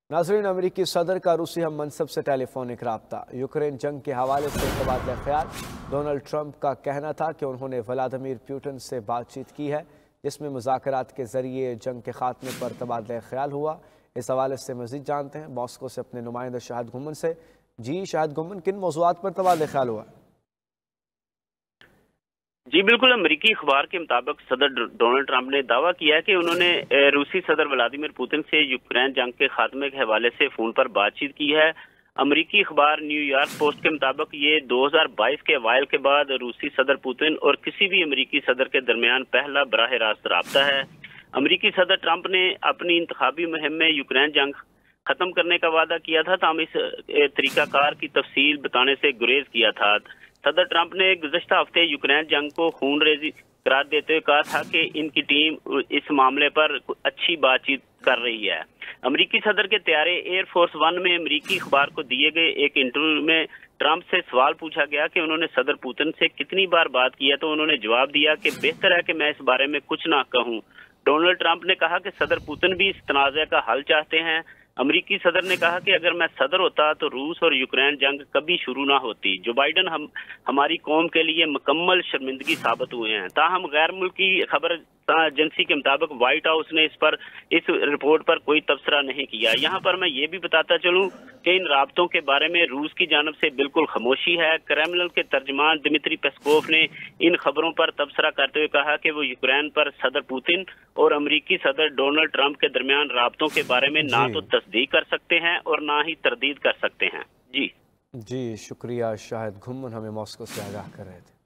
नाज़रीन, अमरीकी सदर का रूसी हम मनसब से टेलीफोनिक राब्ता। यूक्रेन जंग के हवाले से तबादला ख्याल। डोनाल्ड ट्रंप का कहना था कि उन्होंने व्लादिमीर पुतिन से बातचीत की है, जिसमें मुज़ाकरात के जरिए जंग के खात्मे पर तबादला ख्याल हुआ। इस हवाले से मज़ीद जानते हैं मॉस्को से अपने नुमाइंदा शाहिद गुम्मन से। जी शाहिद गुम्मन, किन मौज़ूआत पर तबादला ख्याल हुआ? जी बिल्कुल, अमेरिकी अखबार के मुताबिक सदर डोनाल्ड ट्रंप ने दावा किया है कि उन्होंने रूसी सदर व्लादिमीर पुतिन से यूक्रेन जंग के खात्मे के हवाले से फोन पर बातचीत की है। अमेरिकी अखबार न्यूयॉर्क पोस्ट के मुताबिक ये 2022 के अवाइल के बाद रूसी सदर पुतिन और किसी भी अमेरिकी सदर के दरमियान पहला बराह रास्त राब्ता है। अमेरिकी सदर ट्रंप ने अपनी इंतखाबी मुहिम में यूक्रेन जंग खत्म करने का वादा किया था, ताहम इस तरीकाकार की तफसील बताने से गुरेज किया था। सदर ट्रंप ने गुज़श्ता हफ्ते यूक्रेन जंग को खूनरेज़ी करार देते हुए कहा था कि इनकी टीम इस मामले पर अच्छी बातचीत कर रही है। अमेरिकी सदर के तैयारे एयरफोर्स वन में अमेरिकी अखबार को दिए गए एक इंटरव्यू में ट्रंप से सवाल पूछा गया कि उन्होंने सदर पुतिन से कितनी बार बात की है, तो उन्होंने जवाब दिया कि बेहतर है कि मैं इस बारे में कुछ ना कहूं। डोनाल्ड ट्रंप ने कहा कि सदर पुतिन भी इस तनाज़े का हल चाहते हैं। अमेरिकी सदर ने कहा कि अगर मैं सदर होता तो रूस और यूक्रेन जंग कभी शुरू ना होती। जो बाइडन हमारी कौम के लिए मुकम्मल शर्मिंदगी साबित हुए हैं। ताहम गैर मुल्की खबर एजेंसी के मुताबिक व्हाइट हाउस ने इस रिपोर्ट पर कोई तबसरा नहीं किया। यहाँ पर मैं ये भी बताता चलूँ कि इन राब्तों के बारे में रूस की जानब से बिल्कुल खामोशी है। क्रेमलिन के तर्जमान दिमित्री पेस्कोव ने इन खबरों पर तबसरा करते हुए कहा कि वो यूक्रेन पर सदर पुतिन और अमेरिकी सदर डोनाल्ड ट्रंप के दरमियान राब्तों के बारे में ना तो तस्दीक कर सकते हैं और ना ही तरदीद कर सकते हैं। जी शुक्रिया शाहिद गुम्मन, हमें मॉस्को से आगाह कर रहे थे।